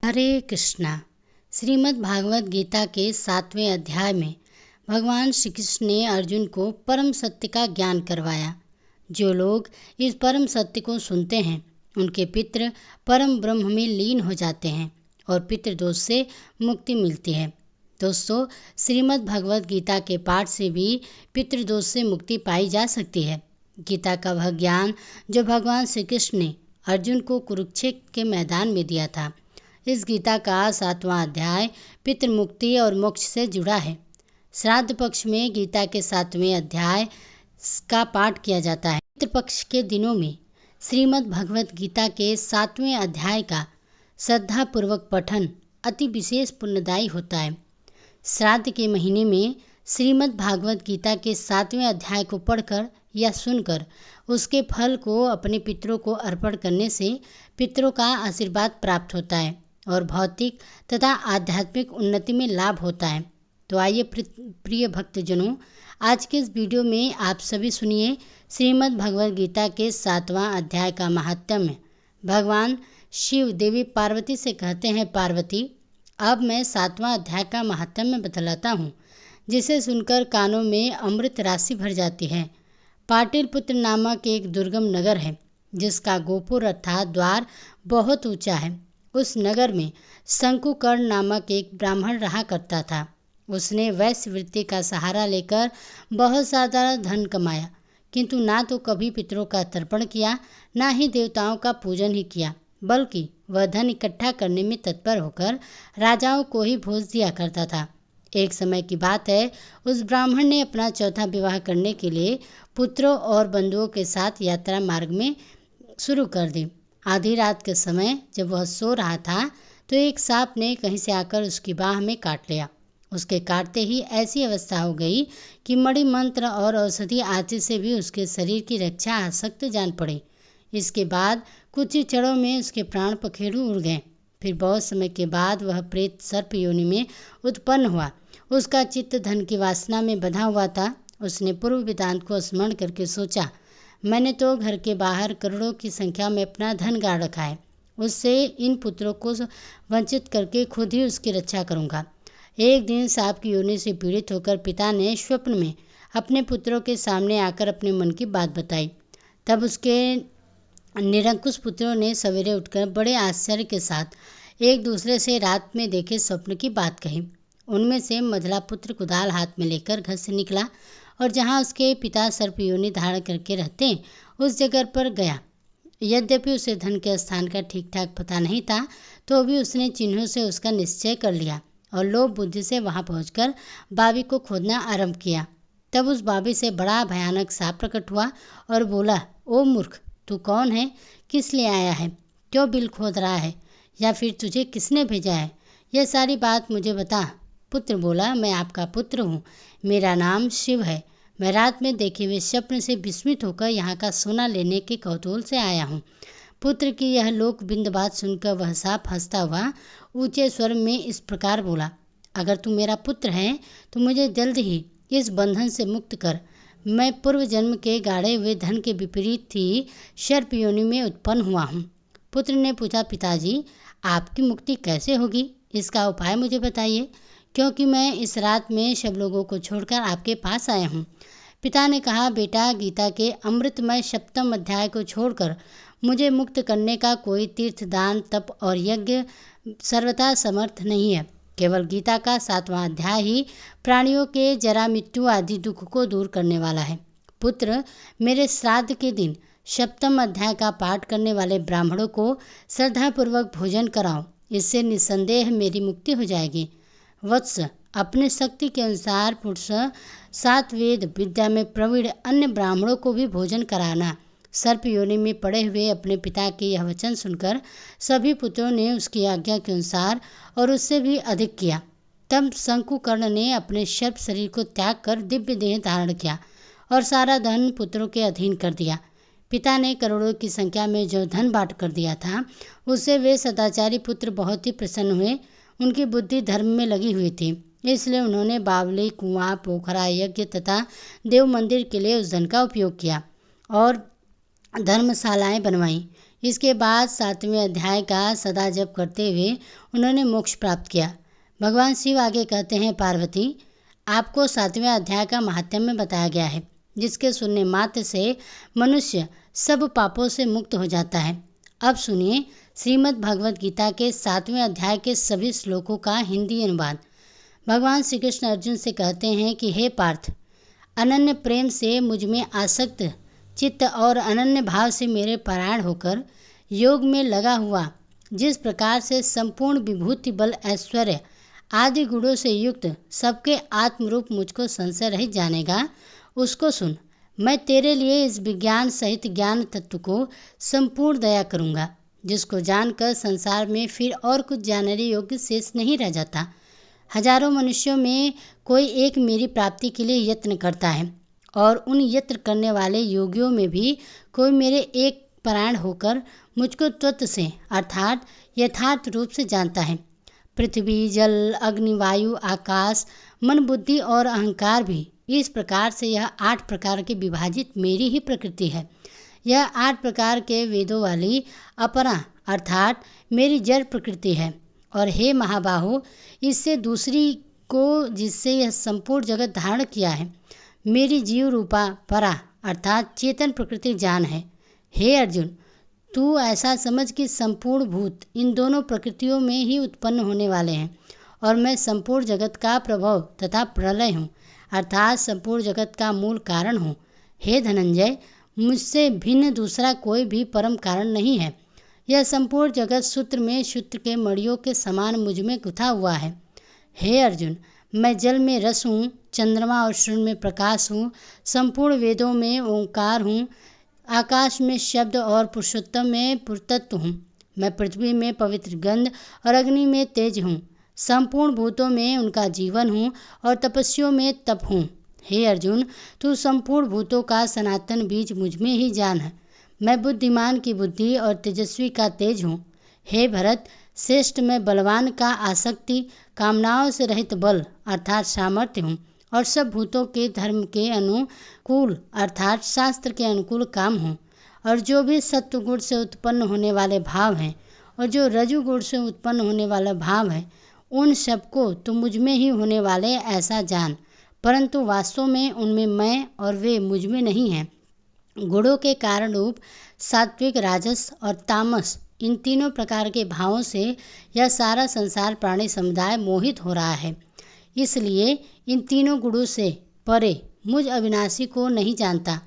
हरे कृष्णा। श्रीमद् भागवत गीता के 7वें अध्याय में भगवान श्री कृष्ण ने अर्जुन को परम सत्य का ज्ञान करवाया। जो लोग इस परम सत्य को सुनते हैं उनके पितृ परम ब्रह्म में लीन हो जाते हैं और पितृदोष से मुक्ति मिलती है। दोस्तों, श्रीमद् भगवत गीता के पाठ से भी पितृदोष से मुक्ति पाई जा सकती है। गीता का वह ज्ञान जो भगवान श्री कृष्ण ने अर्जुन को कुरुक्षेत्र के मैदान में दिया था। इस गीता का 7वां अध्याय पितृ मुक्ति और मोक्ष से जुड़ा है। श्राद्ध पक्ष में गीता के 7वें अध्याय का पाठ किया जाता है। पितृ पक्ष के दिनों में श्रीमद् भगवत गीता के 7वें अध्याय का श्रद्धापूर्वक पठन अति विशेष पुण्यदायी होता है। श्राद्ध के महीने में श्रीमद् भागवत गीता के 7वें अध्याय को पढ़कर या सुनकर उसके फल को अपने पितरों को अर्पण करने से पितरों का आशीर्वाद प्राप्त होता है और भौतिक तथा आध्यात्मिक उन्नति में लाभ होता है। तो आइए प्रिय भक्तजनों, आज के इस वीडियो में आप सभी सुनिए श्रीमद् भगवद गीता के 7वां अध्याय का महात्म्य। भगवान शिव देवी पार्वती से कहते हैं, पार्वती, अब मैं 7वां अध्याय का महात्म्य बतलाता हूँ, जिसे सुनकर कानों में अमृत राशि भर जाती है। पाटिलपुत्र नामक एक दुर्गम नगर है जिसका गोपुर अर्थात द्वार बहुत ऊंचा है। उस नगर में शंकुकर्ण नामक एक ब्राह्मण रहा करता था। उसने वैश्यवृत्ति का सहारा लेकर बहुत सारा धन कमाया, किंतु ना तो कभी पितरों का तर्पण किया, ना ही देवताओं का पूजन ही किया, बल्कि वह धन इकट्ठा करने में तत्पर होकर राजाओं को ही भोज दिया करता था। एक समय की बात है, उस ब्राह्मण ने अपना चौथा विवाह करने के लिए पुत्रों और बंधुओं के साथ यात्रा मार्ग में शुरू कर दी। आधी रात के समय जब वह सो रहा था तो एक सांप ने कहीं से आकर उसकी बाह में काट लिया। उसके काटते ही ऐसी अवस्था हो गई कि मणि मंत्र और औषधि आदि से भी उसके शरीर की रक्षा आसक्त जान पड़ी। इसके बाद कुछ ही क्षणों में उसके प्राण पखेरु उड़ गए। फिर बहुत समय के बाद वह प्रेत सर्प योनि में उत्पन्न हुआ। उसका चित्त धन की वासना में बंधा हुआ था। उसने पूर्व वेदांत को स्मरण करके सोचा, मैंने तो घर के बाहर करोड़ों की संख्या में अपना धन गाड़ रखा है, उससे इन पुत्रों को वंचित करके खुद ही उसकी रक्षा करूंगा। एक दिन सांप की योनि से पीड़ित होकर पिता ने स्वप्न में अपने पुत्रों के सामने आकर अपने मन की बात बताई। तब उसके निरंकुश पुत्रों ने सवेरे उठकर बड़े आश्चर्य के साथ एक दूसरे से रात में देखे स्वप्न की बात कही। उनमें से मझला पुत्र कुदाल हाथ में लेकर घर से निकला और जहाँ उसके पिता सर्प योनि धारण करके रहते उस जगह पर गया। यद्यपि उसे धन के स्थान का ठीक ठाक पता नहीं था, तो भी उसने चिन्हों से उसका निश्चय कर लिया और लोभ बुद्धि से वहाँ पहुंचकर बावी को खोदना आरंभ किया। तब उस बावी से बड़ा भयानक सांप प्रकट हुआ और बोला, ओ मूर्ख, तू कौन है? किस लिए आया है? क्यों बिल खोद रहा है? या फिर तुझे किसने भेजा है? यह सारी बात मुझे बता। पुत्र बोला, मैं आपका पुत्र हूँ, मेरा नाम शिव है। मैं रात में देखे हुए स्वप्न से विस्मित होकर यहाँ का सोना लेने के कौतूहल से आया हूँ। पुत्र की यह लोक बिंद बात सुनकर वह सांप हंसता हुआ ऊंचे स्वर में इस प्रकार बोला, अगर तू मेरा पुत्र है तो मुझे जल्द ही इस बंधन से मुक्त कर। मैं पूर्व जन्म के गाढ़े हुए धन के विपरीत ही सर्प योनि में उत्पन्न हुआ हूँ। पुत्र ने पूछा, पिताजी, आपकी मुक्ति कैसे होगी? इसका उपाय मुझे बताइए, क्योंकि मैं इस रात में सब लोगों को छोड़कर आपके पास आया हूँ। पिता ने कहा, बेटा, गीता के अमृतमय 7वें अध्याय को छोड़कर मुझे मुक्त करने का कोई तीर्थ, दान, तप और यज्ञ सर्वथा समर्थ नहीं है। केवल गीता का 7वां अध्याय ही प्राणियों के जरा मृत्यु आदि दुख को दूर करने वाला है। पुत्र, मेरे श्राद्ध के दिन 7वें अध्याय का पाठ करने वाले ब्राह्मणों को श्रद्धापूर्वक भोजन कराओ, इससे निस्संदेह मेरी मुक्ति हो जाएगी। वत्स, अपने शक्ति के अनुसार पुरुष 7 वेद विद्या में प्रवीण अन्य ब्राह्मणों को भी भोजन कराना। सर्प योनि में पड़े हुए अपने पिता के यह वचन सुनकर सभी पुत्रों ने उसकी आज्ञा के अनुसार और उससे भी अधिक किया। तब शंकुकर्ण ने अपने सर्प शरीर को त्याग कर दिव्य देह धारण किया और सारा धन पुत्रों के अधीन कर दिया। पिता ने करोड़ों की संख्या में जो धन बांट कर दिया था, उससे वे सदाचारी पुत्र बहुत ही प्रसन्न हुए। उनकी बुद्धि धर्म में लगी हुई थी, इसलिए उन्होंने बावली, कुआं, पोखरा, यज्ञ तथा देव मंदिर के लिए उस धन का उपयोग किया और धर्मशालाएं बनवाईं। इसके बाद 7वें अध्याय का सदा जप करते हुए उन्होंने मोक्ष प्राप्त किया। भगवान शिव आगे कहते हैं, पार्वती, आपको 7वें अध्याय का महात्म्य बताया गया है, जिसके सुनने मात्र से मनुष्य सब पापों से मुक्त हो जाता है। अब सुनिए श्रीमद् भगवद गीता के 7वें अध्याय के सभी श्लोकों का हिंदी अनुवाद। भगवान श्री कृष्ण अर्जुन से कहते हैं कि हे पार्थ, अनन्य प्रेम से मुझ में आसक्त चित्त और अनन्य भाव से मेरे परायण होकर योग में लगा हुआ, जिस प्रकार से संपूर्ण विभूति बल ऐश्वर्य आदि गुणों से युक्त सबके आत्मरूप मुझको संशय रहित जानेगा, उसको सुन। मैं तेरे लिए इस विज्ञान सहित ज्ञान तत्व को संपूर्ण दया करूँगा, जिसको जानकर संसार में फिर और कुछ जानने योग्य शेष नहीं रह जाता। हजारों मनुष्यों में कोई एक मेरी प्राप्ति के लिए यत्न करता है, और उन यत्न करने वाले योगियों में भी कोई मेरे एक परायण होकर मुझको तत्व से अर्थात यथार्थ रूप से जानता है। पृथ्वी, जल, अग्नि, वायु, आकाश, मन, बुद्धि और अहंकार भी इस प्रकार से यह 8 प्रकार के विभाजित मेरी ही प्रकृति है। यह 8 प्रकार के वेदों वाली अपरा अर्थात मेरी जड़ प्रकृति है। और हे महाबाहो, इससे दूसरी को जिससे यह संपूर्ण जगत धारण किया है, मेरी जीव रूपा परा अर्थात चेतन प्रकृति जान है। हे अर्जुन, तू ऐसा समझ कि संपूर्ण भूत इन दोनों प्रकृतियों में ही उत्पन्न होने वाले हैं, और मैं संपूर्ण जगत का प्रभव तथा प्रलय हूँ, अर्थात संपूर्ण जगत का मूल कारण हूँ। हे धनंजय, मुझसे भिन्न दूसरा कोई भी परम कारण नहीं है। यह संपूर्ण जगत सूत्र में सूत्र के मणियों के समान मुझ में गुथा हुआ है। हे अर्जुन, मैं जल में रस हूँ, चंद्रमा और सूर्य में प्रकाश हूँ, संपूर्ण वेदों में ओंकार हूँ, आकाश में शब्द और पुरुषोत्तम में पुरतत्व हूँ। मैं पृथ्वी में पवित्र गंध और अग्नि में तेज हूँ, संपूर्ण भूतों में उनका जीवन हूँ और तपस्वियों में तप हूँ। हे अर्जुन, तू संपूर्ण भूतों का सनातन बीज मुझ में ही जान है। मैं बुद्धिमान की बुद्धि और तेजस्वी का तेज हूँ। हे भरत श्रेष्ठ, मैं बलवान का आसक्ति कामनाओं से रहित बल अर्थात सामर्थ्य हूँ, और सब भूतों के धर्म के अनुकूल अर्थात शास्त्र के अनुकूल काम हूँ। और जो भी सत्व गुण से उत्पन्न होने वाले भाव हैं और जो रजुगुण से उत्पन्न होने वाला भाव है, उन सबको तो मुझ में ही होने वाले ऐसा जान, परंतु वास्तव में उनमें मैं और वे मुझ में नहीं हैं। गुणों के कारण रूप सात्विक, राजस और तामस, इन तीनों प्रकार के भावों से यह सारा संसार प्राणी समुदाय मोहित हो रहा है। इसलिए इन तीनों गुणों से परे मुझ अविनाशी को नहीं जानता,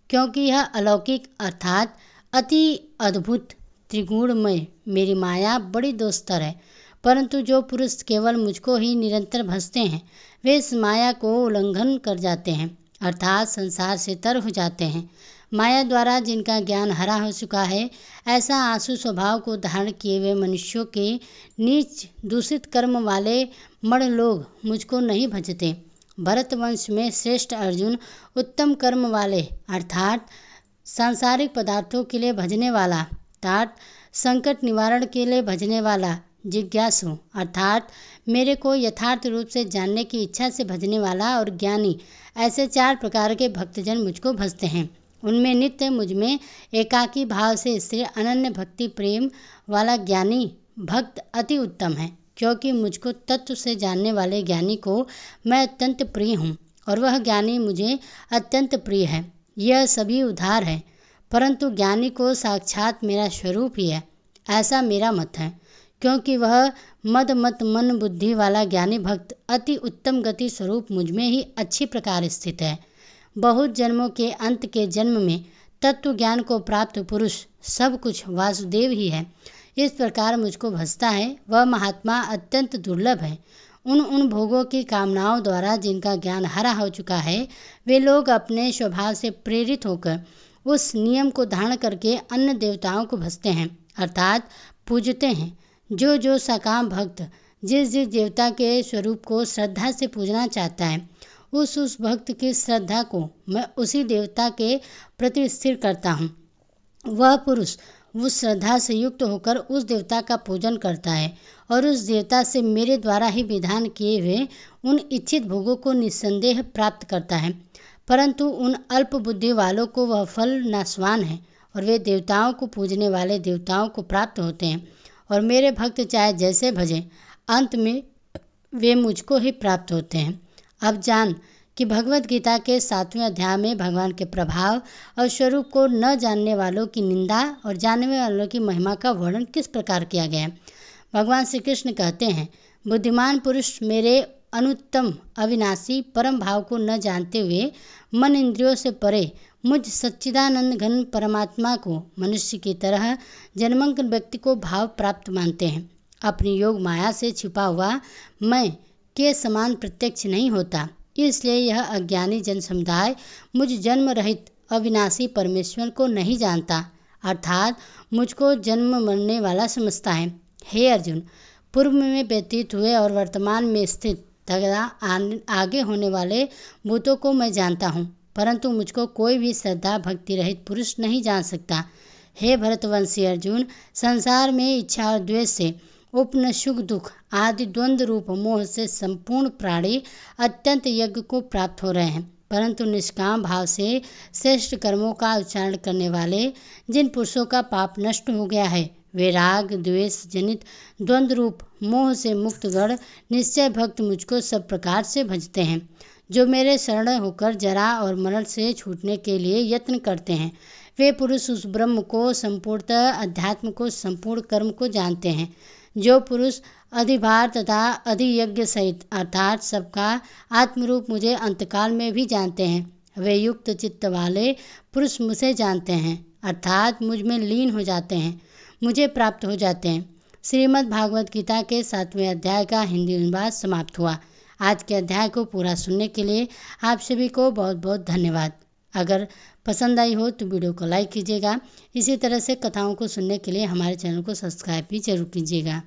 क्योंकि यह अलौकिक अर्थात अति अद्भुत त्रिगुणमय मेरी माया बड़ी दोस्तर है। परंतु जो पुरुष केवल मुझको ही निरंतर भजते हैं, वे इस माया को उल्लंघन कर जाते हैं अर्थात संसार से तर हो जाते हैं। माया द्वारा जिनका ज्ञान हरा हो चुका है, ऐसा आसु स्वभाव को धारण किए हुए मनुष्यों के नीच दूषित कर्म वाले मण लोग मुझको नहीं भजते। भरत वंश में श्रेष्ठ अर्जुन उत्तम कर्म वाले अर्थात सांसारिक पदार्थों के लिए भजने वाला अर्थात संकट निवारण के लिए भजने वाला जिज्ञासु अर्थात मेरे को यथार्थ रूप से जानने की इच्छा से भजने वाला और ज्ञानी, ऐसे 4 प्रकार के भक्तजन मुझको भजते हैं। उनमें नित्य मुझ में एकाकी भाव से स्थिर अनन्य भक्ति प्रेम वाला ज्ञानी भक्त अति उत्तम है, क्योंकि मुझको तत्व से जानने वाले ज्ञानी को मैं अत्यंत प्रिय हूँ और वह ज्ञानी मुझे अत्यंत प्रिय है। यह सभी उधार है, परंतु ज्ञानी को साक्षात मेरा स्वरूप ही है, ऐसा मेरा मत है, क्योंकि वह मद मत मन बुद्धि वाला ज्ञानी भक्त अति उत्तम गति स्वरूप मुझ में ही अच्छी प्रकार स्थित है। बहुत जन्मों के अंत के जन्म में तत्व ज्ञान को प्राप्त पुरुष सब कुछ वासुदेव ही है। इस प्रकार मुझको भजता है, वह महात्मा अत्यंत दुर्लभ है। उन भोगों की कामनाओं द्वारा जिनका ज्ञान हरा हो चुका है, वे लोग अपने स्वभाव से प्रेरित होकर उस नियम को धारण करके अन्य देवताओं को भजते हैं अर्थात पूजते हैं। जो सकाम भक्त जिस देवता के स्वरूप को श्रद्धा से पूजना चाहता है, उस भक्त की श्रद्धा को मैं उसी देवता के प्रति स्थिर करता हूँ। वह पुरुष उस श्रद्धा से युक्त होकर उस देवता का पूजन करता है और उस देवता से मेरे द्वारा ही विधान किए हुए उन इच्छित भोगों को निस्संदेह प्राप्त करता है। परंतु उन अल्प बुद्धि वालों को वह फल नाशवान है और वे देवताओं को पूजने वाले देवताओं को प्राप्त होते हैं, और मेरे भक्त चाहे जैसे भजें, अंत में वे मुझको ही प्राप्त होते हैं। अब जान कि भगवत गीता के 7वें अध्याय में भगवान के प्रभाव और स्वरूप को न जानने वालों की निंदा और जानने वालों की महिमा का वर्णन किस प्रकार किया गया है। भगवान श्री कृष्ण कहते हैं, बुद्धिमान पुरुष मेरे अनुत्तम अविनाशी परम भाव को न जानते हुए मन इंद्रियों से परे मुझ सच्चिदानंद घन परमात्मा को मनुष्य की तरह जन्मंक व्यक्ति को भाव प्राप्त मानते हैं। अपनी योग माया से छिपा हुआ मैं के समान प्रत्यक्ष नहीं होता, इसलिए यह अज्ञानी जन समुदाय मुझ जन्म रहित अविनाशी परमेश्वर को नहीं जानता, अर्थात मुझको जन्म मरने वाला समझता है। हे अर्जुन, पूर्व में व्यतीत हुए और वर्तमान में स्थित तथा आगे होने वाले भूतों को मैं जानता हूँ, परंतु मुझको कोई भी श्रद्धा भक्ति रहित पुरुष नहीं जान सकता। हे भरतवंशी अर्जुन, संसार में इच्छा और द्वेष से उपन सुख दुख आदि द्वंद्व रूप मोह से संपूर्ण प्राणी अत्यंत यज्ञ को प्राप्त हो रहे हैं, परंतु निष्काम भाव से श्रेष्ठ कर्मों का उच्चारण करने वाले जिन पुरुषों का पाप नष्ट हो गया है, वे राग द्वेष जनित द्वंद्व रूप मोह से मुक्त गण निश्चय भक्त मुझको सब प्रकार से भजते हैं। जो मेरे शरण होकर जरा और मरण से छूटने के लिए यत्न करते हैं, वे पुरुष उस ब्रह्म को संपूर्णतः अध्यात्म को संपूर्ण कर्म को जानते हैं। जो पुरुष अधिभार तथा अधियज्ञ सहित अर्थात सबका आत्मरूप मुझे अंतकाल में भी जानते हैं, वे युक्त चित्त वाले पुरुष मुझे जानते हैं, अर्थात मुझ में लीन हो जाते हैं, मुझे प्राप्त हो जाते हैं। श्रीमद् भागवत गीता के 7वें अध्याय का हिंदी अनुवाद समाप्त हुआ। आज के अध्याय को पूरा सुनने के लिए आप सभी को बहुत बहुत धन्यवाद। अगर पसंद आई हो तो वीडियो को लाइक कीजिएगा। इसी तरह से कथाओं को सुनने के लिए हमारे चैनल को सब्सक्राइब भी जरूर कीजिएगा।